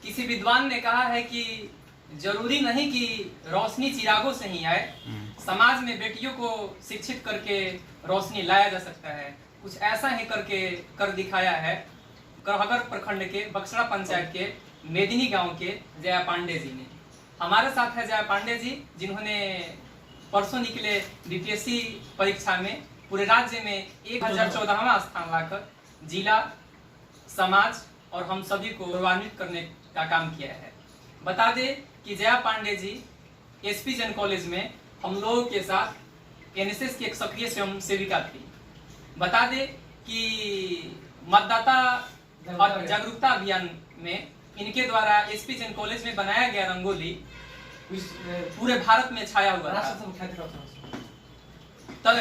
किसी विद्वान ने कहा है कि जरूरी नहीं कि रोशनी चिरागों से ही आए, समाज में बेटियों को शिक्षित करके रोशनी लाया जा सकता है। कुछ ऐसा ही करके कर दिखाया है करहगर प्रखंड के बक्सरा पंचायत के मेदिनी गांव के जया पांडे जी ने। हमारे साथ है जया पांडे जी, जिन्होंने परसों निकले बीपीएससी परीक्षा में पूरे राज्य में 1014वां स्थान लाकर जिला, समाज और हम सभी को गौरवान्वित करने का काम किया है। बता दें कि जया पांडे जी एसपी जन कॉलेज में हम लोगों के साथ एनएसएस की एक सक्रिय स्वयं सेविका थी। बता दें कि मतदाता जागरूकता अभियान में इनके द्वारा एसपी जन कॉलेज में बनाया गया रंगोली पूरे भारत में छाया हुआ था। तब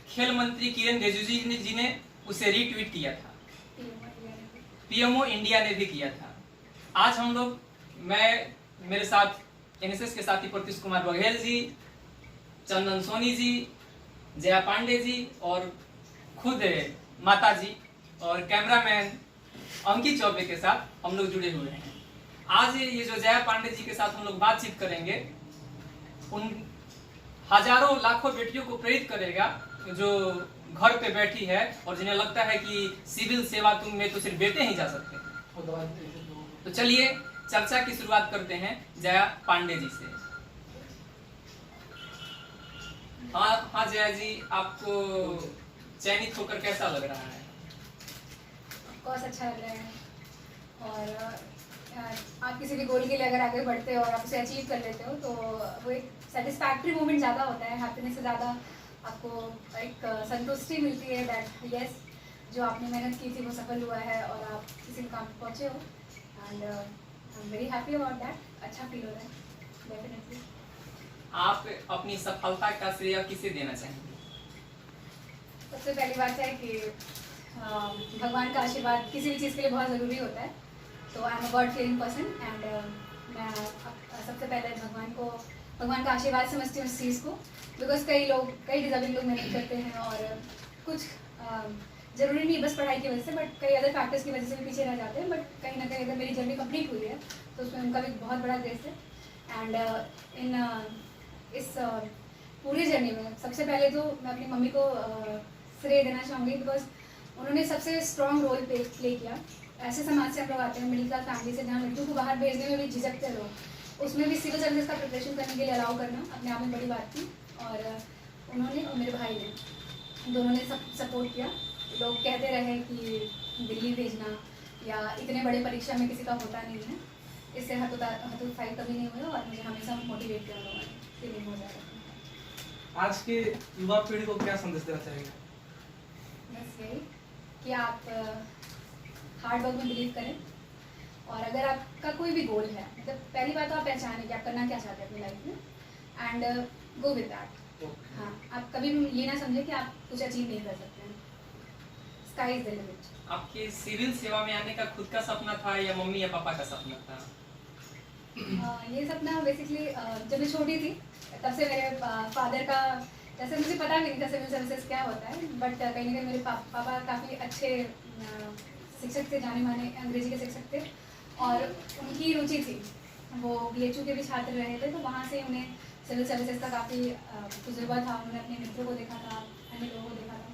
खेल मंत्री किरण रिजिजू जी ने उसे रीट्वीट किया था, पीएमओ इंडिया ने भी किया था। आज हम लोग, मैं, मेरे साथ एनएसएस के साथी प्रतीश कुमार बघेल जी, चंदन सोनी जी, जया पांडे जी और खुद माता जी और कैमरामैन अंकित चौबे के साथ हम लोग जुड़े हुए हैं। आज ये जो जया पांडे जी के साथ हम लोग बातचीत करेंगे, उन हजारों लाखों बेटियों को प्रेरित करेगा जो घर पे बैठी है और जिन्हें लगता है कि सिविल सेवा तुम में तो सिर्फ बेटे ही जा सकते हैं। तो चलिए चर्चा की शुरुआत करते हैं जया पांडे जी से। हाँ जया जी, आपको चयनित होकर कैसा लग रहा है? बहुत अच्छा लग रहा है। और आप किसी भी गोल के लिए अगर आगे बढ़ते हो और आप उसे अचीव कर लेते हो तो वो एक सेटिस्फैक्ट्री मोमेंट ज़्यादा होता है। हैप्पीनेस से ज़्यादा आपको एक संतुष्टि मिलती है दैट यस, जो आपने मेहनत की थी वो सफल हुआ है और आप किसी मुकाम पर पहुँचे हो। And I am very happy about that. अच्छा फील हो रहा है डेफिनेटली। आप अपनी सफलता का श्रेय किसे देना चाहेंगे? सबसे पहली बात है कि भगवान का आशीर्वाद किसी भी चीज़ के लिए बहुत ज़रूरी होता है। तो I am a God feeling person and मैं सबसे पहले भगवान का आशीर्वाद समझती हूँ इस चीज़ को, बिकॉज कई डिजर्विंग लोग मेहनत करते हैं और कुछ ज़रूरी नहीं बस पढ़ाई की वजह से, बट कई अदर फैक्टर्स की वजह से भी पीछे रह जाते हैं। बट कहीं ना कहीं अगर मेरी जर्नी कंप्लीट हुई है तो उसमें उनका भी बहुत बड़ा ग्रेस है। एंड इस पूरी जर्नी में सबसे पहले तो मैं अपनी मम्मी को श्रेय देना चाहूँगी, बिकॉज उन्होंने सबसे स्ट्रॉन्ग रोल प्ले किया। ऐसे समाज से हम लोग आते हैं, मिडिल क्लास फैमिली से, जहाँ लड़कियों को बाहर भेजने में भी झिझकते लोग, उसमें भी सिविल सर्विस का प्रिपरेशन करने के लिए अलाउ करना अपने आप में बड़ी बात थी। और उन्होंने और मेरे भाई ने दोनों ने सब सपोर्ट किया। लोग कहते रहे कि दिल्ली भेजना या इतने बड़े परीक्षा में किसी का होता नहीं है, इससे हतोत्साहित कभी नहीं हुआ और मुझे हमेशा मोटिवेट किया लोगों ने कि नहीं हो जाएगा। आज के युवा पीढ़ी को क्या संदेश देना चाहिए? बस यही कि आप हार्ड वर्क में बिलीव करें, और अगर आपका कोई भी गोल है, मतलब पहली बात तो आप पहचानें कि आप करना क्या चाहते हैं अपनी लाइफ में एंड गो विद दैट। हाँ, आप कभी ये ना समझें कि आप कुछ अचीव नहीं कर सकते हैं। Sky is the limit. आपके सिविल सेवा में आने का खुद का सपना था या मम्मी या पापा का सपना था? ये सपना बेसिकली जब मैं छोटी थी तब से मेरे फादर का, जैसे मुझे पता भी नहीं था सिविल सर्विसेज क्या होता है, बट कहीं ना कहीं मेरे पापा काफ़ी अच्छे शिक्षक थे, जाने माने अंग्रेजी के शिक्षक थे और उनकी रुचि थी, वो बीएचयू के भी छात्र रहे थे, तो वहाँ से उन्हें सिविल सर्विसेज का काफ़ी तजुर्बा था। उन्होंने अपने मित्रों को देखा था, अन्य लोगों को देखा था।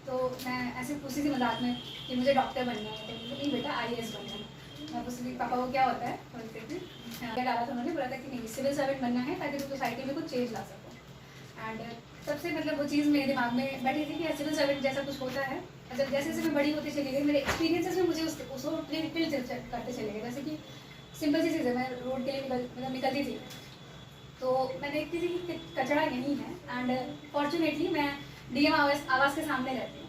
तो मैं ऐसे पूछती थी मजाक में कि मुझे डॉक्टर बनना है, तो नहीं बेटा IAS बनना है। मैं पूछती थी पापा को क्या होता है, बोलते थे डाला था उन्होंने, बोला था कि नहीं सिविल सर्वेंट बनना है ताकि तुम सोसाइटी में कुछ चेंज ला सको। एंड तब से मतलब वो चीज़ मेरे दिमाग में बैठी थी कि सिविल सर्वेंट जैसा कुछ होता है। जब जैसे जैसे मैं बड़ी होती चली गई, मेरे एक्सपीरियंसेस में मुझे उसको फिल करते चले गए। जैसे कि सिंपल सी चीज़ है, मैं रोड के लिए निकलती थी तो मैं देखती थी कि कचरा यहीं है। एंड फॉर्चुनेटली मैं DM आवास के सामने रहती हूँ,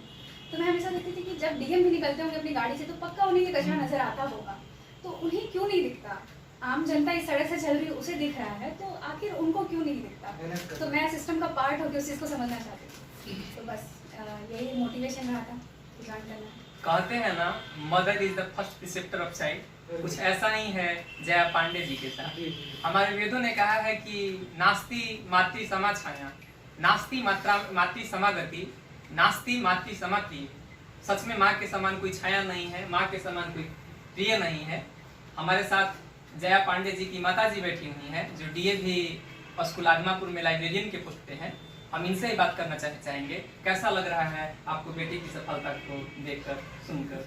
तो मैं हमेशा देखती थी कि जब DM भी निकलते होंगे अपनी गाड़ी से तो पक्का उन्हें ये कचरा नजर आता होगा, तो उन्हें क्यों नहीं दिखता? आम जनता इस सड़क से चल रही है, उसे दिख रहा है, तो आखिर उनको क्यों नहीं दिखता? तो मैं सिस्टम का पार्ट होकर उस चीज़ को समझना चाहती थी। तो बस यही मोटिवेशन रहा था ज्वाइन करना। कहते हैं ना, mother is the first preceptor of child. कुछ ऐसा ही है जया पांडे जी के साथ। हमारे वेदों ने कहा है कि नास्ति मातृ समा छाया, नास्ति मातृ समागति, नास्ति मातृ समाप्ति। सच में माँ के समान कोई छाया नहीं है, माँ के समान कोई प्रिय नहीं है। हमारे साथ जया पांडे जी की माता जी बैठी हुई हैं, जो डीएवी स्कूल आदमापुर में लाइब्रेरियन के पोस्ट पे हैं। हम इनसे ही बात करना चाहेंगे, कैसा लग रहा है आपको बेटी की सफलता को देखकर, सुनकर?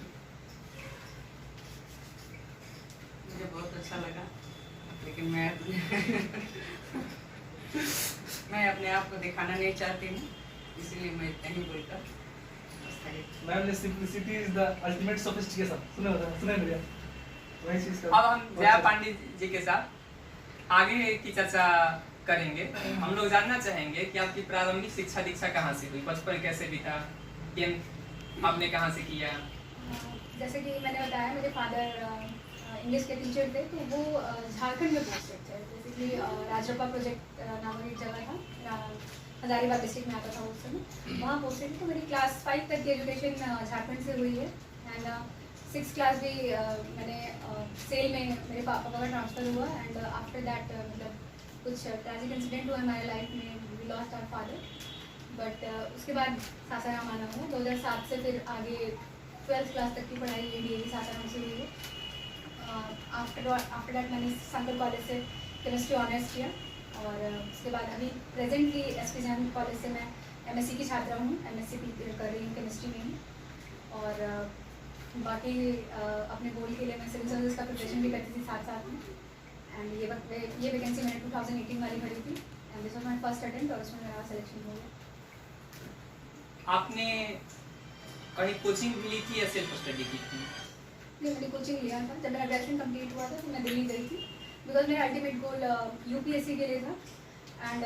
मुझे बहुत अच्छा लगा, लेकिन मैं अपने आप को दिखाना नहीं चाहती हूँ, इसलिए मैं इतना ही बोलकर मैम ने simplicity is the ultimate sophistication सुने भैया वही चीज अब हम जया पांडे जी के साथ आगे की चर्चा करेंगे। हम लोग जानना चाहेंगे कि आपकी प्रारंभिक शिक्षा दीक्षा कहाँ से हुई, बचपन कैसे बीता, 10th आपने कहाँ से किया? जैसे कि मैंने बताया, मेरे फादर इंग्लिश के टीचर थे, तो वो झारखंड में पोस्टेड थे। बेसिकली राजरप्पा प्रोजेक्ट नाम एक जगह था, हजारीबाग डिस्ट्रिक्ट में आता था उस समय, वहाँ पोस्टेड थी। तो मेरी क्लास 5 तक की एजुकेशन झारखंड से हुई है एंड 6th क्लास भी मैंने सेल में मेरे पापा का ट्रांसफ़र हुआ एंड आफ्टर दैट मतलब कुछ ट्रैजिक इंसिडेंट हुआ हमारे लाइफ में, we lost our father. But उसके बाद सासाराम आना हुआ 2007 से, फिर आगे 12th क्लास तक की पढ़ाई डीएवी सासाराम से हुई है। आफ्टर दैट मैंने संकर कॉलेज से केमिस्ट्री ऑनर्स किया और उसके बाद अभी प्रेजेंटली एसपी जैन कॉलेज से मैं एमएससी की छात्रा हूँ, एमएससी कर रही हूँ केमिस्ट्री में ही। और बाकी अपने गोल के लिए मैं सिविल सर्विस का प्रिपरेशन भी करती थी साथ साथ में। एंड ये वैकेंसी मैंने 2018 वाली भरी थी and this was my first attempt और उसमें मेरा सिलेक्शन हो गया। आपने कहीं कोचिंग ली थी या सेल्फ स्टडी की थी? नहीं, मैंने कोचिंग लिया था। जब मेरा ग्रेजुएशन कंप्लीट हुआ था तो मैं दिल्ली गई थी, बिकॉज मेरा अल्टीमेट गोल यूपीएससी के लिए था एंड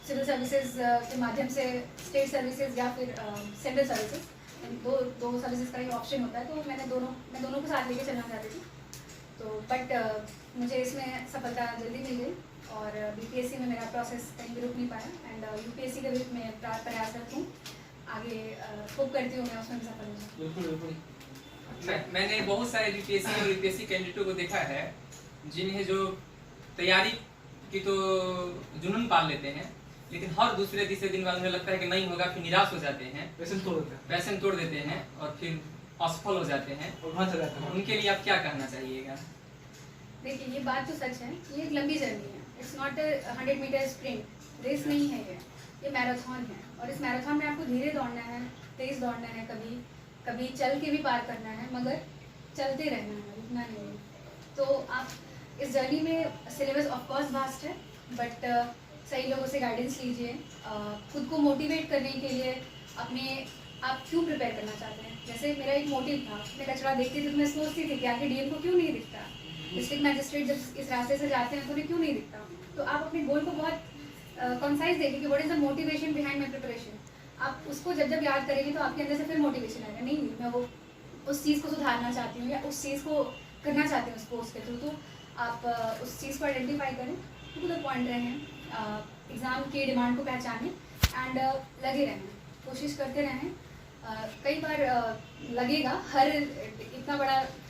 सिविल सर्विसेज के माध्यम से स्टेट सर्विसेज या फिर सेंट्रल सर्विसेज, दो सर्विसेज का ही ऑप्शन होता है। तो मैं दोनों को साथ लेके चलना चाहती थी। तो बट मुझे इसमें सफलता जल्दी मिल गई और बीपीएससी में मेरा प्रोसेस कहीं भी रुक नहीं पाया एंड यूपीएससी के भी मैं प्रयासरत हूँ। आगे होप करती हूँ मैं उसमें भी सफल हूँ। बिल्कुल बिल्कुल। मैंने बहुत सारे बीपीएससी और यूपीएससी कैंडिडेटों को देखा है, जिन्हें जो तैयारी की तो जुनून पाल लेते हैं, लेकिन हर दूसरे तीसरे दिन बाद उन्हें लगता है कि नहीं होगा, फिर निराश हो जाते हैं, पैशन तोड़ देते हैं और फिर असफल हो जाते हैं और वहाँ चला जाता है। उनके लिए आप क्या कहना चाहिएगा? देखिए, ये बात तो सच है, ये एक लंबी जर्नी है। It's not 100 metre sprint race नहीं है, ये मैराथन है। और इस मैराथन में आपको धीरे दौड़ना है, तेज दौड़ना है, कभी चल के भी पार करना है, मगर चलते रहना है, रुकना नहीं है। तो आप इस जर्नी में सिलेबस ऑफकोर्स वास्ट है, बट सही लोगों से गाइडेंस लीजिए। खुद को मोटिवेट करने के लिए आप क्यों प्रिपेयर करना चाहते हैं। जैसे मेरा एक मोटिव था, मैं कचरा देखती थी तो मैं सोचती थी कि आखिर डीएम को क्यों नहीं दिखता, डिस्ट्रिक्ट मैजिस्ट्रेट जब इस रास्ते से जाते हैं तो उन्हें क्यों नहीं दिखता। तो आप अपने गोल को बहुत कंसाइज देखिए कि what is the motivation behind my preparation. आप उसको जब याद करेंगे तो आपके अंदर से फिर मोटिवेशन आएगा, नहीं मैं वो उस चीज़ को सुधारना चाहती हूँ या उस चीज़ को करना चाहती हूँ उस कोर्स के थ्रू। तो आप उस चीज़ को आइडेंटिफाई करें, टू द पॉइंट रहें, एग्ज़ाम की डिमांड को पहचानें एंड लगे रहें, कोशिश करते रहें। कई बार लगेगा,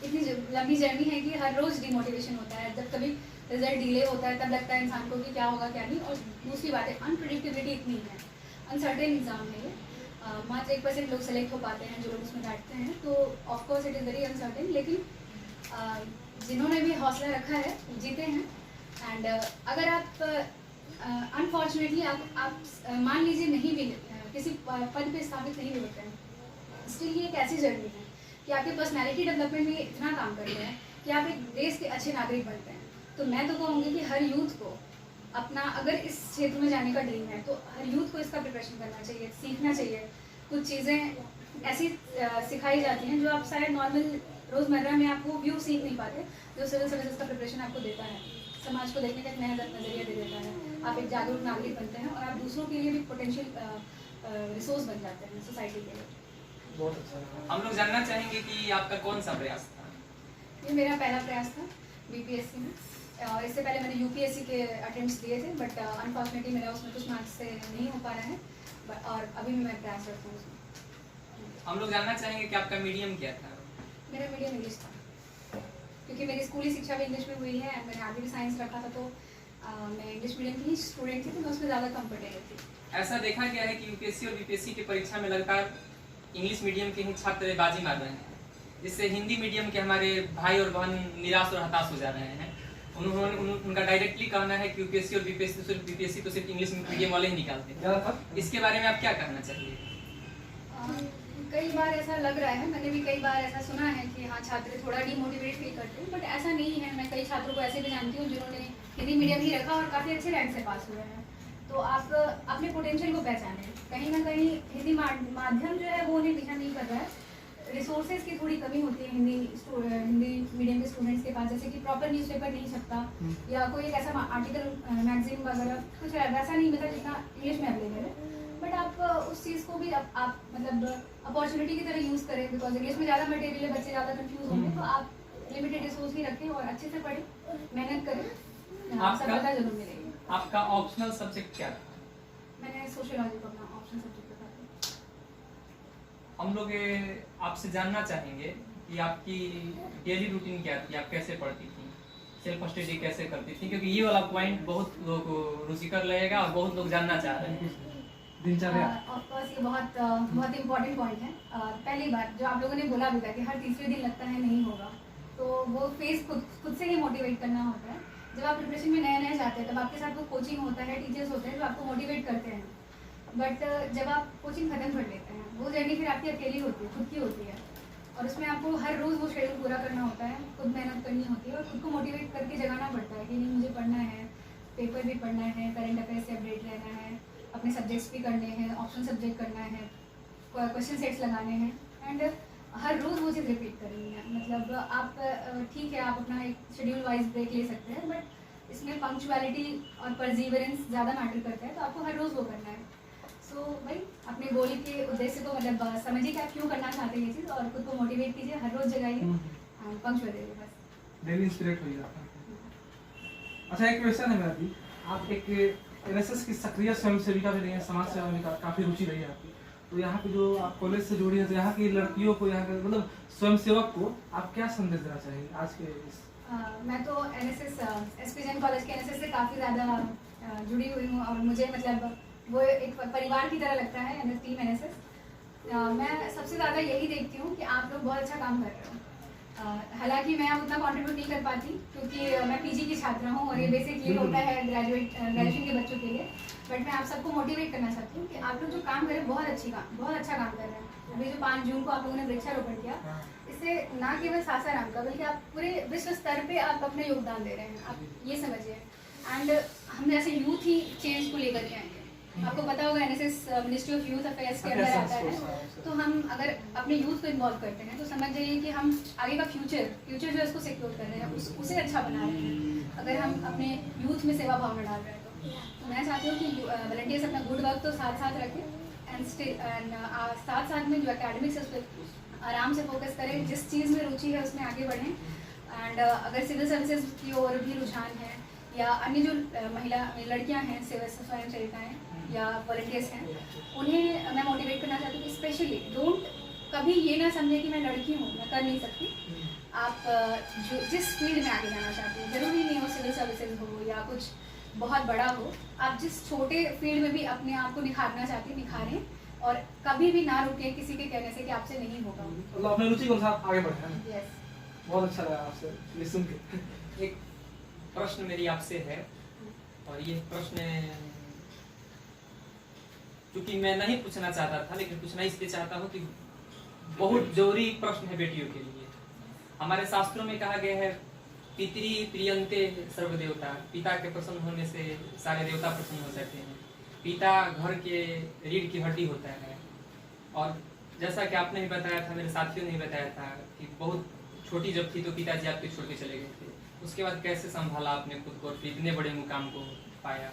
इतनी लंबी जर्नी है कि हर रोज़ डिमोटिवेशन होता है। जब कभी रिजल्ट डिले होता है तब लगता है इंसान को कि क्या होगा क्या नहीं। और दूसरी बात है, अनप्रेडिक्टेबिलिटी इतनी है, अनसर्टेन एग्जाम है ये। मात्र 1% लोग सेलेक्ट हो पाते हैं जो लोग उसमें बैठते हैं, तो of course it is very uncertain. लेकिन जिन्होंने भी हौसला रखा है जीते हैं। एंड अगर आप अनफॉर्चुनेटली आप मान लीजिए नहीं भी किसी पद पे स्थापित नहीं भी होते हैं, स्टिल ये एक ऐसी जर्नी है कि आपके पर्सनैलिटी डेवलपमेंट में इतना काम करते हैं कि आप एक देश के अच्छे नागरिक बनते हैं। तो मैं तो कहूँगी कि हर यूथ को अपना, अगर इस क्षेत्र में जाने का ड्रीम है तो हर यूथ को इसका प्रिपरेशन करना चाहिए, सीखना चाहिए। कुछ चीज़ें ऐसी सिखाई जाती हैं जो आप शायद नॉर्मल रोज़मर्रा में आपको व्यू सीख नहीं पाते, जो सिविल सर्विसेज का प्रिपरेशन आपको देता है, समाज को देखने का एक नया नज़रिया दे देता है। आप एक जागरूक नागरिक बनते हैं और आप दूसरों के लिए भी पोटेंशियल रिसोर्स बन जाते हैं सोसाइटी के लिए। बहुत अच्छा। हम लोग जानना चाहेंगे कि आपका कौन सा प्रयास था? ये मेरा पहला प्रयास था बीपीएससी में। इससे पहले मैंने यूपीएससी के अटेम्प्ट्स दिए थे, बट अनफॉर्चुनेटली मेरा उसमें कुछ मार्क्स से नहीं हो पा रहा है, और अभी भी मैं प्रयास करता हूँ उसमें। हम लोग जानना चाहेंगे कि आपका मीडियम क्या था? मेरा मीडियम इंग्लिश था, क्योंकि मेरी स्कूली शिक्षा भी इंग्लिश में हुई है एंड मैंने आगे भी साइंस रखा था, तो मैं इंग्लिश मीडियम की ही स्टूडेंट थी, तो मैं उसमें ज़्यादा कंफर्टेबल थी। ऐसा देखा गया है कि यूपीएससी और बीपीएससी की परीक्षा में लगातार इंग्लिश मीडियम के ही छात्र बाजी मार रहे हैं, जिससे हिंदी मीडियम के हमारे भाई और बहन निराश और हताश हो जा रहे हैं। उनका डायरेक्टली कहना है कि यूपीएससी और बीपीएससी तो सिर्फ इंग्लिश मीडियम वाले ही निकालते हैं। इसके बारे में आप क्या कहना चाहिए? कई बार ऐसा लग रहा है, मैंने भी कई बार ऐसा सुना है कि हाँ छात्र थोड़ा डिमोटिवेट फील करते हैं, बट ऐसा नहीं है। मैं कई छात्रों को ऐसे भी जानती हूँ जिन्होंने हिंदी मीडियम ही रखा और काफ़ी अच्छे रैंक से पास हुए हैं। तो आप अपने पोटेंशियल को पहचानें। कहीं ना कहीं हिंदी माध्यम जो है वो उन्हें पीछा नहीं कर रहा है। रिसोर्सेज की थोड़ी कमी होती है हिंदी मीडियम के स्टूडेंट्स के पास, जैसे कि प्रॉपर न्यूज़पेपर नहीं छपता या कोई एक ऐसा आर्टिकल मैगजीन वगैरह कुछ वैसा नहीं मिलता जितना इंग्लिश में अवेलेबल है। बट आप उस चीज़ को भी आप मतलब अपॉर्चुनिटी की तरह यूज़ करें, बिकॉज इंग्लिश में ज़्यादा मटेरियल है, बच्चे ज़्यादा कंफ्यूज होंगे। तो आप लिमिटेड रिसोर्स ही रखें और अच्छे से पढ़ें, मेहनत करें, सफलता जरूर मिलेगी। आपका ऑप्शनल सब्जेक्ट क्या था? मैंने सोशियोलॉजी को अपना ऑप्शन सब्जेक्ट रखा था। हम लोग आपसे जानना चाहेंगे कि आपकी डेली रूटीन क्या थी, आप कैसे पढ़ती थी, सेल्फ स्टडी कैसे करती थी, क्योंकि ये वाला पॉइंट बहुत लोगों को रुचिकर लगेगा और बहुत लोग जानना चाह रहे हैं। दिनचर्या ऑफ कोर्स ये बहुत इंपॉर्टेंट पॉइंट है। पहली बात जो आप लोगों ने बोला भी था कि हर तीसरे दिन लगता है नहीं होगा, तो वो फेस खुद से ही मोटिवेट करना होता है। जब आप प्रिपरेशन में नया जाते हैं तब आपके साथ वो कोचिंग होता है, टीचर्स होते हैं जो आपको मोटिवेट करते हैं। बट जब आप कोचिंग खत्म कर लेते हैं, वो जर्नी फिर आपकी अकेली होती है, खुद की होती है, और उसमें आपको हर रोज़ वो शेड्यूल पूरा करना होता है, खुद मेहनत करनी होती है और खुद को मोटिवेट करके जगाना पड़ता है कि नहीं मुझे पढ़ना है, पेपर भी पढ़ना है, करंट अफेयर से अपडेट रहना है, अपने सब्जेक्ट्स भी करने हैं, ऑप्शन सब्जेक्ट करना है, क्वेश्चन सेट्स लगाने हैं, एंड हर रोज़ वो चीज़ रिपीट करनी है। मतलब आप ठीक है आप अपना एक शेड्यूल वाइज ब्रेक ले सकते हैं, बट इसमें पंक्चुअलिटी और परजीवरेंस ज़्यादा मैटर करता है, तो आपको हर रोज़ वो करना है। सो भाई अपने गोल के उद्देश्य को मतलब समझिए कि आप क्यों करना चाहते हैं ये चीज़, और खुद को मोटिवेट कीजिए, हर रोज़ जगाइए एंड पंक्चुअल रहिए, बस डेली इंस्पिरेट होइए। अच्छा एक क्वेश्चन है मेरा भी, आप एक एनएसएस की सक्रिय स्वयंसेविका भी रही है, समाज सेवा में काफ़ी रुचि रही है आपकी, तो यहाँ पे जो आप कॉलेज से जुड़ी है, तो यहाँ की लड़कियों को, यहाँ के मतलब स्वयंसेवक को आप क्या संदेश देना चाहेंगे आज के इस? मैं तो एनएसएस एसपी जैन कॉलेज के एनएसएस से काफ़ी ज़्यादा जुड़ी हुई हूँ, और मुझे मतलब वो एक परिवार की तरह लगता है टीम एनएसएस। मैं सबसे ज़्यादा यही देखती हूँ कि आप लोग बहुत अच्छा काम कर रहे हो। हालांकि मैं अब उतना कंट्रीब्यूट नहीं कर पाती क्योंकि मैं पीजी की छात्रा हूँ और ये बेसिकली होता है ग्रेजुएशन के बच्चों के लिए, बट मैं आप सबको मोटिवेट करना चाहती हूँ कि आप लोग जो काम कर रहे हैं बहुत अच्छा काम कर रहे हैं। अभी जो 5 जून को आप लोगों ने वृक्षारोपण किया, इससे ना केवल सासाराम का बल्कि आप पूरे विश्व स्तर पे आप अपना योगदान दे रहे हैं, आप ये समझिए। एंड हम जैसे यूथ ही चेंज को लेकर के आएंगे। आपको पता होगा NSS ministry of youth affairs के अंदर आता है, तो हम अगर अपने यूथ को इन्वॉल्व करते हैं तो समझ जाइए कि हम आगे का फ्यूचर जो है उसको सिक्योर कर रहे हैं, उसे अच्छा बना रहे हैं, अगर हम अपने यूथ में सेवा भावना डाल रहे हैं। तो मैं चाहती हूँ कि वॉलंटियर्स अपना गुड वर्क तो साथ साथ रखें एंड साथ साथ में जो एकेडमिक्स है उस पर आराम से फोकस करें, जिस चीज़ में रुचि है उसमें आगे बढ़ें। एंड अगर सिविल सर्विसेज की ओर भी रुझान है या अन्य जो महिला लड़कियां हैं स्वयं सेविकाएँ या वॉलंटियर्स हैं, उन्हें मैं मोटिवेट करना चाहती हूँ कि स्पेशली डोंट कभी ये ना समझे कि मैं लड़की हूँ मैं कर नहीं सकती। आप जो जिस फील्ड में आगे जाना चाहते हैं, जरूरी नहीं हो सिविल सर्विसेज हो या कुछ बहुत बड़ा हो, आप जिस छोटे फील्ड में भी अपने आप को निखारना चाहते हैं निखारें और कभी भी ना रुके किसी के कहने से कि आपसे नहीं होगा। मतलब अपने रुचि के अनुसार आगे बढ़े। यस, बहुत अच्छा लगा आपसे ये सुन के। एक प्रश्न मेरी आपसे है, और ये प्रश्न क्योंकि मैं नहीं पूछना चाहता था लेकिन पूछना इसलिए चाहता हूँ कि बहुत जरूरी प्रश्न है बेटियों के लिए। हमारे शास्त्रों में कहा गया है पितृ प्रियंते सर्वदेवता, पिता के प्रसन्न होने से सारे देवता प्रसन्न हो सकते हैं। पिता घर के रीढ़ की हड्डी होता है, और जैसा कि आपने भी बताया था, मेरे साथियों ने भी बताया था कि बहुत छोटी जब थी तो पिताजी आपके छोड़ के चले गए थे, उसके बाद कैसे संभाला आपने खुद को और इतने बड़े मुकाम को पाया?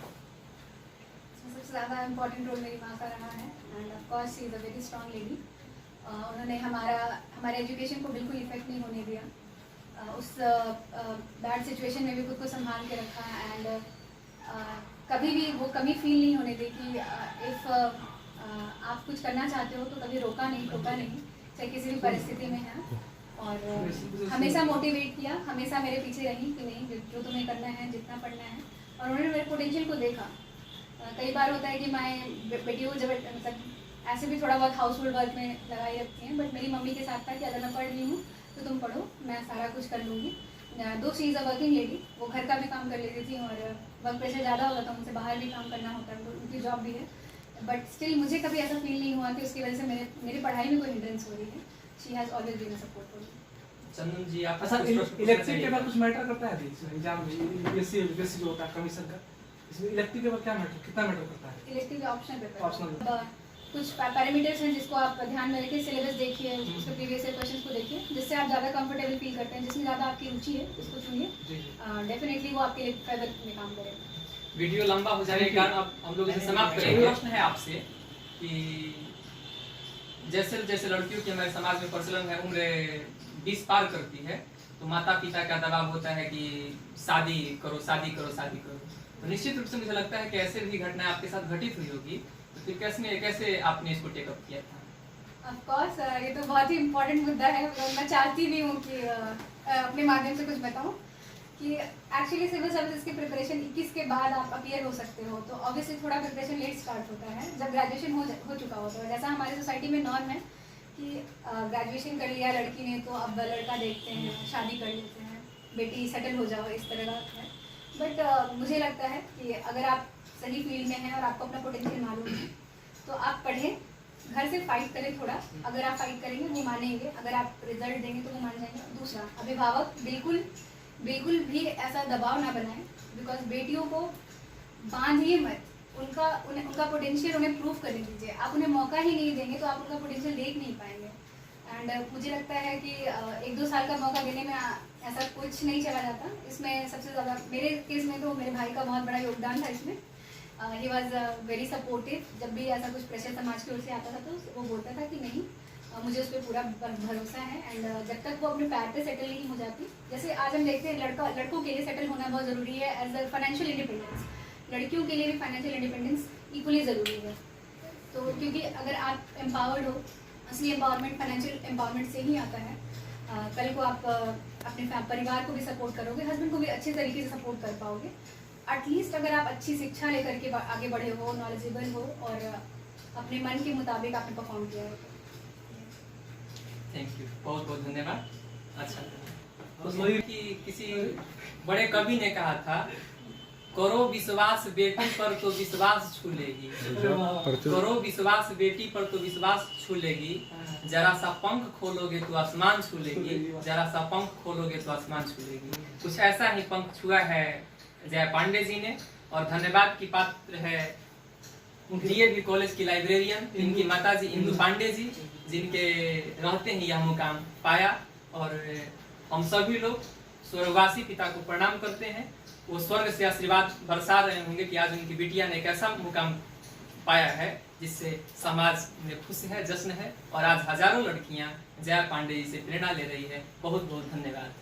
सबसे ज़्यादा इम्पोर्टेंट रोल मेरी माँ का रहा है end of course she is a very strong lady. उन्होंने हमारे एजुकेशन को बिल्कुल इफेक्ट नहीं होने दिया, उस बैड सिचुएशन में भी खुद को संभाल के रखा एंड कभी भी वो कमी फील नहीं होने दी कि इफ़ आप कुछ करना चाहते हो तो कभी रोका नहीं, चाहे किसी भी परिस्थिति में है, और हमेशा मोटिवेट किया, हमेशा मेरे पीछे रही कि नहीं जो तुम्हें करना है, जितना पढ़ना है, और उन्होंने मेरे पोटेंशियल को देखा। कई बार होता है कि मैं बेटियों को जब मतलब ऐसे भी थोड़ा बहुत हाउस होल्ड वर्क में लगाई रखती हैं, बट मेरी मम्मी के साथ था कि अगर मैं पढ़ रही हूँ तो तुम पढ़ो, मैं सारा कुछ कर लूँगी। दो she is a working lady, वो घर का भी काम कर लेती थी और वर्क प्रेशर ज़्यादा होता था, उनसे बाहर भी काम करना होता है, तो उनकी जॉब भी है। बट स्टिल मुझे कभी ऐसा फील नहीं हुआ कि उसकी वजह से मेरी पढ़ाई में कोई हिंड्रेंस हो रही है। She has always been a support for me. Chandan ji आप अच्छा, इलेक्टिव के बाद कुछ मैटर करता है अभी इसमें एग्जाम में, यूपीएससी जो होता है कमीशन का, इसमें इलेक्टिव के बाद क्या मैटर, कितना मैटर करता है? इलेक्टिव ऑप्शनल पेपर, ऑप्शनल कुछ पैरामीटर्स हैं जिसको आप ध्यान में रखिए, सिलेबस देखिए, उसके प्रीवियस ईयर क्वेश्चंस को देखिए, जिससे आप ज़्यादा कंफर्टेबल फील करते हैं, जिसमें ज़्यादा आपकी रुचि है उसको चुनिए, डेफिनेटली वो आपके लिए फेवर में काम करेगा। वीडियो लंबा हो जाने के कारण अब हम लोग इसे समाप्त करेंगे। प्रश्न है आपसे कि जैसे जैसे लड़कियों की हमारे समाज में प्रचलन है, उम्र 20 पार करती है तो माता पिता का दबाव होता है कि शादी करो शादी करो शादी करो। तो निश्चित रूप से मुझे लगता है कि ऐसे भी घटनाएं आपके साथ घटित हुई होगी, तो फिर कैसे आपने इसको टेकअप किया था? ऑफ कोर्स ये तो बहुत ही इम्पोर्टेंट मुद्दा है और मैं चाहती भी हूँ कि अपने माध्यम से कुछ बताऊँ कि एक्चुअली सिविल सर्विसेज की प्रिपरेशन 21 के बाद आप अपीयर हो सकते हो, तो ऑब्वियसली थोड़ा प्रिपरेशन लेट स्टार्ट होता है जब ग्रेजुएशन हो चुका होता है। जैसा हमारी सोसाइटी में नॉर्म है कि ग्रेजुएशन कर लिया लड़की ने तो अब लड़का देखते हैं, शादी कर लेते हैं, बेटी सेटल हो जाओ, इस तरह का है। बट मुझे लगता है कि अगर आप सही फील्ड में हैं और आपको अपना पोटेंशियल मालूम है तो आप पढ़ें, घर से फाइट करें थोड़ा। अगर आप फाइट करेंगे वो मानेंगे, अगर आप रिजल्ट देंगे तो वो मान जाएंगे। दूसरा, अभिभावक बिल्कुल भी ऐसा दबाव ना बनाएं, बिकॉज बेटियों को बांधिए मत, उनका पोटेंशियल उन्हें प्रूव करने दीजिए। आप उन्हें मौका ही नहीं देंगे तो आप उनका पोटेंशियल देख नहीं पाएंगे। एंड मुझे लगता है कि 1-2 साल का मौका देने में ऐसा कुछ नहीं चला जाता। इसमें सबसे ज़्यादा मेरे केस में तो मेरे भाई का बहुत बड़ा योगदान था इसमें। He was very supportive. जब भी ऐसा कुछ प्रेशर समाज की ओर से आता था तो वो बोलता था कि नहीं, मुझे उस पर पूरा भरोसा है। एंड जब तक वो अपने पैर पे सेटल नहीं हो जाती, जैसे आज हम देखते हैं लड़कों के लिए सेटल होना बहुत ज़रूरी है एज अ फाइनेंशियल इंडिपेंडेंस, लड़कियों के लिए भी फाइनेंशियल इंडिपेंडेंस इक्वली ज़रूरी है। तो क्योंकि अगर आप एम्पावर्ड हो, असली एम्पावरमेंट फाइनेंशियल एम्पावरमेंट से ही आता है। कल को आप अपने परिवार को भी सपोर्ट करोगे, हस्बैंड को भी अच्छे तरीके से सपोर्ट कर पाओगे। एटलीस्ट अगर आप अच्छी शिक्षा लेकर के आगे बढ़े हो, नॉलेजेबल हो और अपने मन के मुताबिक आपने परफॉर्म किया है। थैंक यू, बहुत बहुत धन्यवाद। अच्छा, तो कि किसी बड़े कवि ने कहा था, करो विश्वास बेटी पर तो विश्वास छू लेगी, करो विश्वास बेटी पर तो विश्वास छू लेगी, जरा सा पंख खोलोगे तो आसमान छू लेगी, जरा सा पंख खोलोगे तो आसमान छू लेगी। कुछ ऐसा ही पंख छुआ है जया पांडे जी ने। और धन्यवाद की पात्र है डीएवी कॉलेज की लाइब्रेरियन, इनकी माताजी इंदु पांडे जी, जिनके रहते ही यह मुकाम पाया। और हम सभी लोग स्वर्गवासी पिता को प्रणाम करते हैं। वो स्वर्ग से आशीर्वाद बरसा रहे होंगे कि आज उनकी बिटिया ने एक ऐसा मुकाम पाया है जिससे समाज में खुश है, जश्न है। और आज हजारों लड़कियां जया पांडे जी से प्रेरणा ले रही है। बहुत बहुत धन्यवाद।